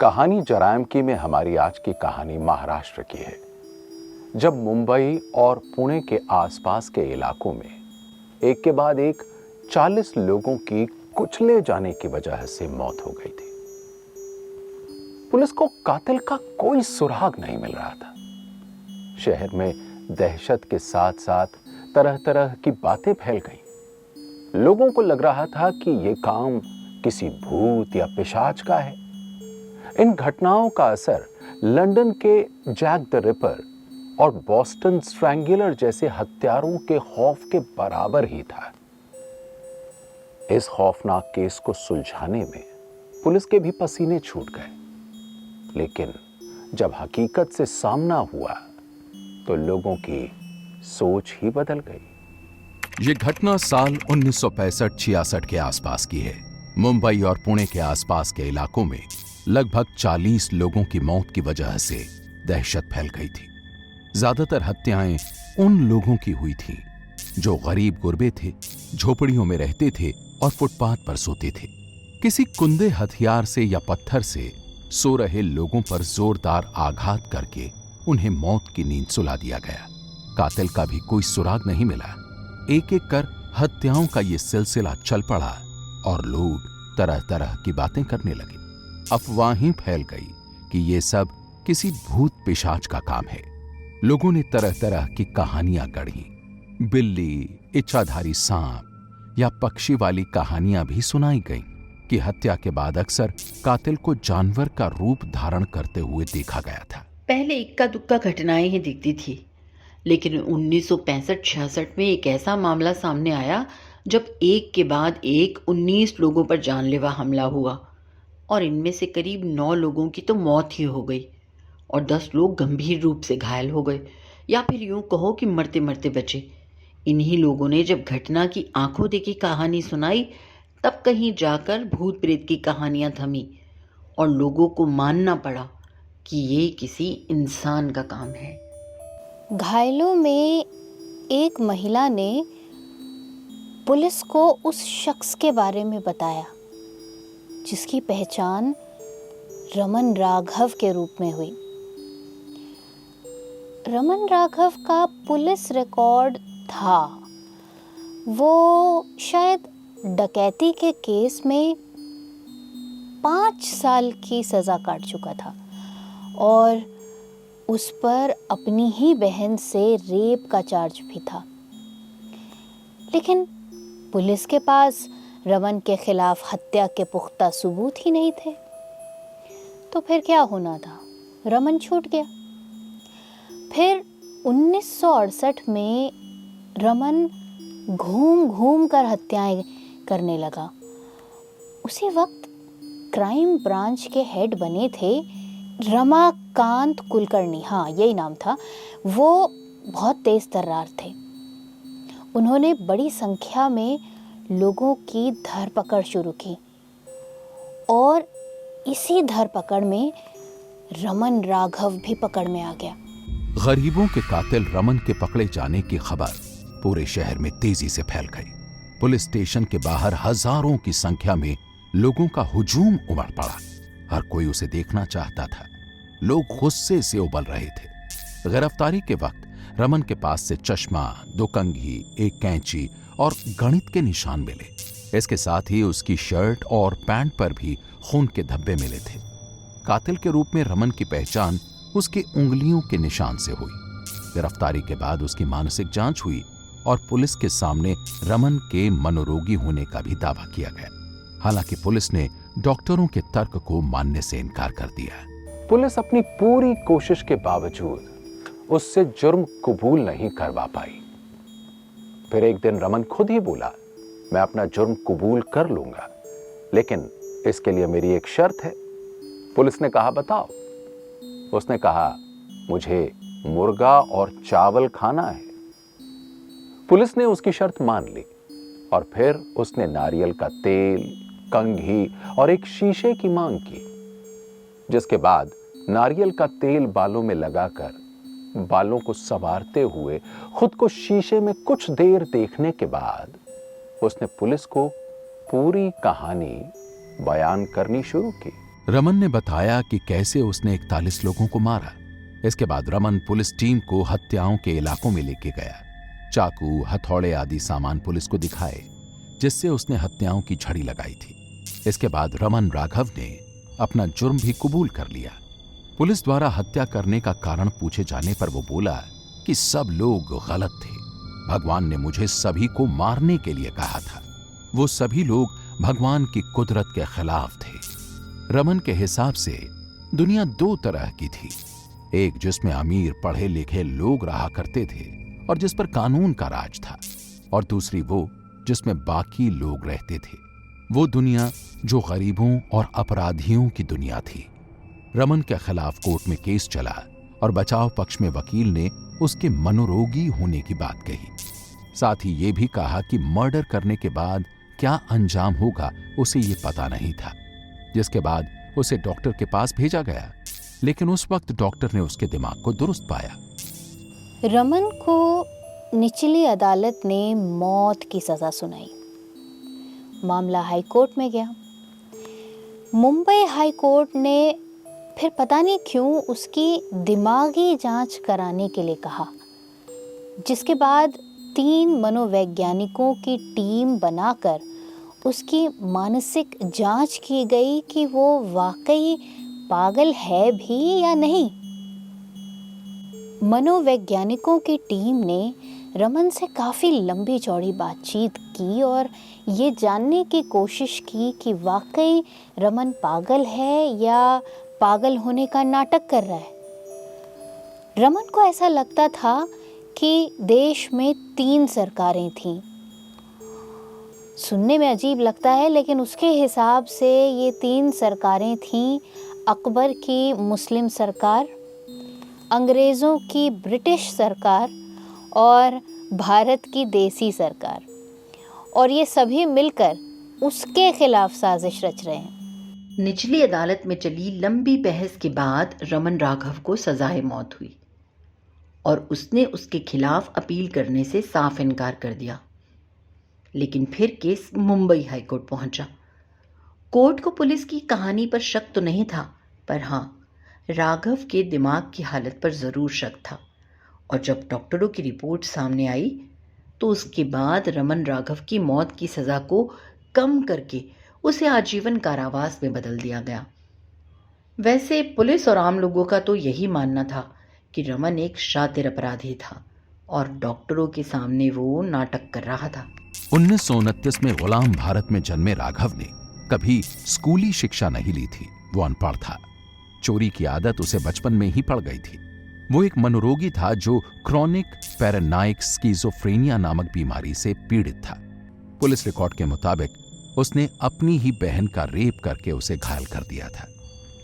कहानी जरायम की में हमारी आज की कहानी महाराष्ट्र की है। जब मुंबई और पुणे के आसपास के इलाकों में एक के बाद एक 40 लोगों की कुचले जाने की वजह से मौत हो गई थी। पुलिस को कातिल का कोई सुराग नहीं मिल रहा था। शहर में दहशत के साथ साथ तरह तरह की बातें फैल गई। लोगों को लग रहा था कि यह काम किसी भूत या पिशाच का है। इन घटनाओं का असर लंदन के जैक द रिपर और बॉस्टन स्ट्रैंगुलर जैसे हत्यारों के खौफ के बराबर ही था। इस खौफनाक केस को सुलझाने में पुलिस के भी पसीने छूट गए। लेकिन जब हकीकत से सामना हुआ तो लोगों की सोच ही बदल गई। ये घटना साल 1965-66 के आसपास की है। मुंबई और पुणे के आसपास के इलाकों में लगभग 40 लोगों की मौत की वजह से दहशत फैल गई थी। ज्यादातर हत्याएं उन लोगों की हुई थीं जो गरीब गुरबे थे, झोपड़ियों में रहते थे और फुटपाथ पर सोते थे। किसी कुंदे हथियार से या पत्थर से सो रहे लोगों पर जोरदार आघात करके उन्हें मौत की नींद सुला दिया गया। कातिल का भी कोई सुराग नहीं मिला। एक एक कर हत्याओं का ये सिलसिला चल पड़ा और लोग तरह तरह की बातें करने लगे। अफवाहें फैल गई कि ये सब किसी भूत पिशाच का काम है। लोगों ने तरह तरह की कहानियां गढ़ी। बिल्ली, इच्छाधारी सांप या पक्षी वाली कहानियां भी सुनाई गईं कि हत्या के बाद अक्सर कातिल को जानवर का रूप धारण करते हुए देखा गया था। पहले इक्का दुक्का घटनाएं ही दिखती थी, लेकिन 1965-66 में एक ऐसा मामला सामने आया जब एक के बाद एक 19 लोगों पर जानलेवा हमला हुआ और इनमें से करीब 9 लोगों की तो मौत ही हो गई और 10 लोग गंभीर रूप से घायल हो गए, या फिर यूं कहो कि मरते मरते बचे। इन्हीं लोगों ने जब घटना की आंखों देखी कहानी सुनाई, तब कहीं जाकर भूत प्रेत की कहानियां थमी और लोगों को मानना पड़ा कि ये किसी इंसान का काम है। घायलों में एक महिला ने पुलिस को उस शख्स के बारे में बताया जिसकी पहचान रमन राघव के रूप में हुई। रमन राघव का पुलिस रिकॉर्ड था। वो शायद डकैती के केस में 5 साल की सजा काट चुका था और उस पर अपनी ही बहन से रेप का चार्ज भी था। लेकिन पुलिस के पास रमन के खिलाफ हत्या के पुख्ता सबूत ही नहीं थे। तो फिर क्या होना था? रमन छूट गया। फिर 1968 में रमन घूम घूम कर हत्याएं करने लगा। उसी वक्त क्राइम ब्रांच के हेड बने थे रमाकांत कुलकर्णी, हाँ यही नाम था। वो बहुत तेज तर्रार थे। उन्होंने बड़ी संख्या में लोगों की धरपकड़ शुरू की और इसी धरपकड़ में रमन राघव भी पकड़ में आ गया। गरीबों के कातिल रमन के पकड़े जाने की खबर पूरे शहर में तेजी से फैल गई। पुलिस स्टेशन के बाहर हजारों की संख्या में लोगों का हुजूम उमड़ पड़ा। हर कोई उसे देखना चाहता था। लोग गुस्से से उबल रहे थे। गिरफ्तारी के वक्त रमन के पास से चश्मा, 2 कंघी, 1 कैंची और गणित के निशान मिले। इसके साथ ही उसकी शर्ट और पैंट पर भी खून के धब्बे मिले थे। कातिल के रूप में रमन की पहचान उसकी उंगलियों के निशान से हुई। गिरफ्तारी के बाद उसकी मानसिक जांच हुई और पुलिस के सामने रमन के मनोरोगी होने का भी दावा किया गया। हालांकि पुलिस ने डॉक्टरों के तर्क को मानने से इनकार कर दिया। पुलिस अपनी पूरी कोशिश के बावजूद उससे जुर्म कबूल नहीं करवा पाई। फिर एक दिन रमन खुद ही बोला, मैं अपना जुर्म कबूल कर लूंगा, लेकिन इसके लिए मेरी एक शर्त है। पुलिस ने कहा, बताओ। उसने कहा, मुझे मुर्गा और चावल खाना है। पुलिस ने उसकी शर्त मान ली और फिर उसने नारियल का तेल, कंघी और एक शीशे की मांग की। जिसके बाद नारियल का तेल बालों में लगाकर बालों को संवारते हुए खुद को शीशे में कुछ देर देखने के बाद उसने पुलिस को पूरी कहानी बयान करनी शुरू की। रमन ने बताया कि कैसे उसने 41 लोगों को मारा। इसके बाद रमन पुलिस टीम को हत्याओं के इलाकों में लेके गया। चाकू, हथौड़े आदि सामान पुलिस को दिखाए, जिससे उसने हत्याओं की झड़ी लगाई थी। इसके बाद रमन राघव ने अपना जुर्म भी कबूल कर लिया। पुलिस द्वारा हत्या करने का कारण पूछे जाने पर वो बोला कि सब लोग गलत थे, भगवान ने मुझे सभी को मारने के लिए कहा था। वो सभी लोग भगवान की कुदरत के खिलाफ थे। रमन के हिसाब से दुनिया दो तरह की थी, एक जिसमें अमीर पढ़े लिखे लोग रहा करते थे और जिस पर कानून का राज था, और दूसरी वो जिसमें बाकी लोग रहते थे। वो दुनिया जो गरीबों और अपराधियों की दुनिया थी। रमन के खिलाफ कोर्ट में केस चला और बचाव पक्ष में वकील ने उसके मनोरोगी होने की बात कही। साथ ही ये भी कहा कि मर्डर करने के बाद क्या अंजाम होगा उसे ये पता नहीं था। जिसके बाद उसे डॉक्टर के पास भेजा गया, लेकिन उस वक्त डॉक्टर ने उसके दिमाग को दुरुस्त पाया। रमन को निचली अदालत ने मौत की सजा सुनाई। मामला हाई कोर्ट में गया। मुंबई हाई कोर्ट ने फिर पता नहीं क्यों उसकी दिमागी जांच कराने के लिए कहा, जिसके बाद 3 मनोवैज्ञानिकों की टीम बनाकर उसकी मानसिक जांच की गई कि वो वाकई पागल है भी या नहीं। मनोवैज्ञानिकों की टीम ने रमन से काफ़ी लंबी चौड़ी बातचीत की और ये जानने की कोशिश की कि वाकई रमन पागल है या पागल होने का नाटक कर रहा है। रमन को ऐसा लगता था कि देश में 3 सरकारें थीं। सुनने में अजीब लगता है, लेकिन उसके हिसाब से ये 3 सरकारें थीं। अकबर की मुस्लिम सरकार, अंग्रेज़ों की ब्रिटिश सरकार और भारत की देसी सरकार, और ये सभी मिलकर उसके खिलाफ साजिश रच रहे हैं। निचली अदालत में चली लंबी बहस के बाद रमन राघव को सजाए मौत हुई और उसने उसके खिलाफ अपील करने से साफ इनकार कर दिया। लेकिन फिर केस मुंबई हाईकोर्ट पहुंचा। कोर्ट को पुलिस की कहानी पर शक तो नहीं था, पर हाँ, राघव के दिमाग की हालत पर ज़रूर शक था। और जब डॉक्टरों की रिपोर्ट सामने आई तो उसके बाद रमन राघव की मौत की सज़ा को कम करके उसे आजीवन कारावास में बदल दिया गया। वैसे पुलिस और आम लोगों का तो यही मानना था कि रमन एक शातिर अपराधी था और डॉक्टरों के सामने वो नाटक कर रहा था। 1929 में गुलाम भारत में जन्मे राघव ने कभी स्कूली शिक्षा नहीं ली थी। वो अनपढ़ था। चोरी की आदत उसे बचपन में ही पड़ गई थी। वो एक मनोरोगी था जो क्रॉनिक पैरानाइक स्किज़ोफ्रेनिया नामक बीमारी से पीड़ित था। पुलिस रिकॉर्ड के मुताबिक उसने अपनी ही बहन का रेप करके उसे घायल कर दिया था,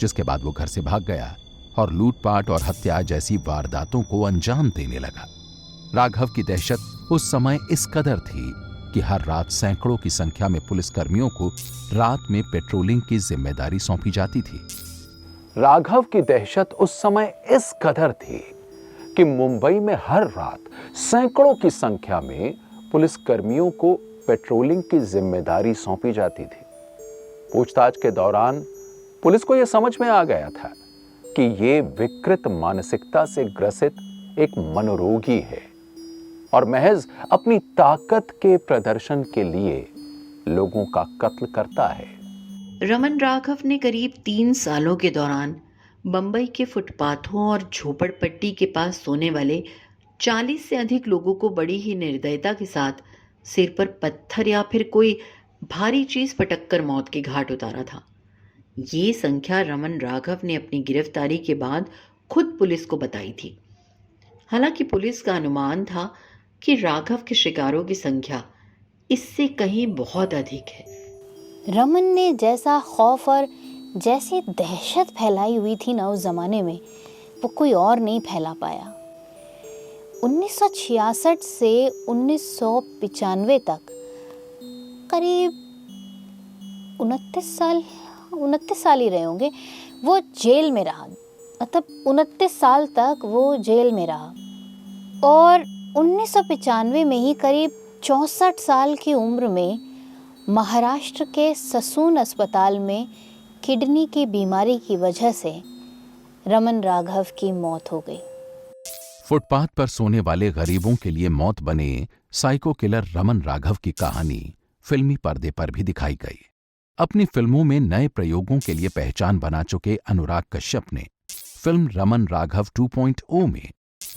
जिसके बाद वो घर से भाग गया और लूटपाट और हत्या जैसी वारदातों को अंजाम देने लगा। राघव की दहशत उस समय इस कदर थी कि हर रात सैकड़ों की संख्या में पुलिसकर्मियों को रात में पेट्रोलिंग की जिम्मेदारी सौंपी जाती थी। राघव की दहशत उस समय इस कदर थी कि मुंबई में हर रात सैकड़ों की संख्या में पुलिसकर्मियों को पेट्रोलिंग की जिम्मेदारी सौंपी जाती थी। पूछताछ के दौरान पुलिस को यह समझ में आ गया था कि यह विकृत मानसिकता से ग्रसित एक मनोरोगी है और महज अपनी ताकत के प्रदर्शन के लिए लोगों का कत्ल करता है। रमन राघव ने करीब 3 सालों के दौरान बंबई के फुटपाथों और झोपड़पट्टी के पास सोने वाले 40 से अधिक लोगों को बड़ी ही निर्दयता के साथ सिर पर पत्थर या फिर कोई भारी चीज पटक कर मौत के घाट उतारा था। ये संख्या रमन राघव ने अपनी गिरफ्तारी के बाद खुद पुलिस को बताई थी। हालांकि पुलिस का अनुमान था कि राघव के शिकारों की संख्या इससे कहीं बहुत अधिक है। रमन ने जैसा खौफ और जैसी दहशत फैलाई हुई थी ना उस जमाने में, वो कोई और नहीं फैला पाया। 1966 से 1995 तक करीब 29 साल ही रहे होंगे वो जेल में रहा। मतलब 29 साल तक वो जेल में रहा और 1995 में ही करीब 64 साल की उम्र में महाराष्ट्र के ससून अस्पताल में किडनी की बीमारी की वजह से रमन राघव की मौत हो गई। फुटपाथ पर सोने वाले गरीबों के लिए मौत बने साइको किलर रमन राघव की कहानी फिल्मी पर्दे पर भी दिखाई गई। अपनी फिल्मों में नए प्रयोगों के लिए पहचान बना चुके अनुराग कश्यप ने फिल्म रमन राघव 2.0 में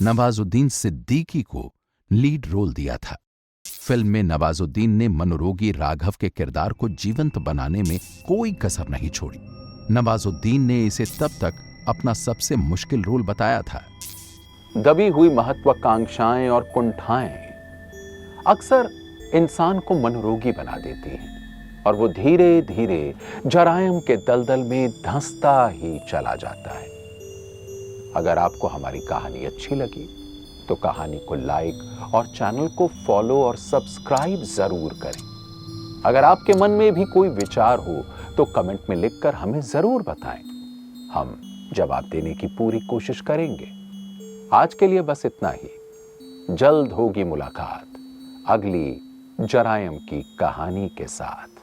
नवाजुद्दीन सिद्दीकी को लीड रोल दिया था। फिल्म में नवाजुद्दीन ने मनोरोगी राघव के किरदार को जीवंत बनाने में कोई कसर नहीं छोड़ी। नवाजुद्दीन ने इसे तब तक अपना सबसे मुश्किल रोल बताया था। दबी हुई महत्वाकांक्षाएं और कुंठाएं अक्सर इंसान को मनोरोगी बना देती हैं और वो धीरे धीरे जरायम के दलदल में धंसता ही चला जाता है। अगर आपको हमारी कहानी अच्छी लगी तो कहानी को लाइक और चैनल को फॉलो और सब्सक्राइब जरूर करें। अगर आपके मन में भी कोई विचार हो तो कमेंट में लिखकर हमें जरूर बताएं। हम जवाब देने की पूरी कोशिश करेंगे। आज के लिए बस इतना ही। जल्द होगी मुलाकात अगली जरायम की कहानी के साथ।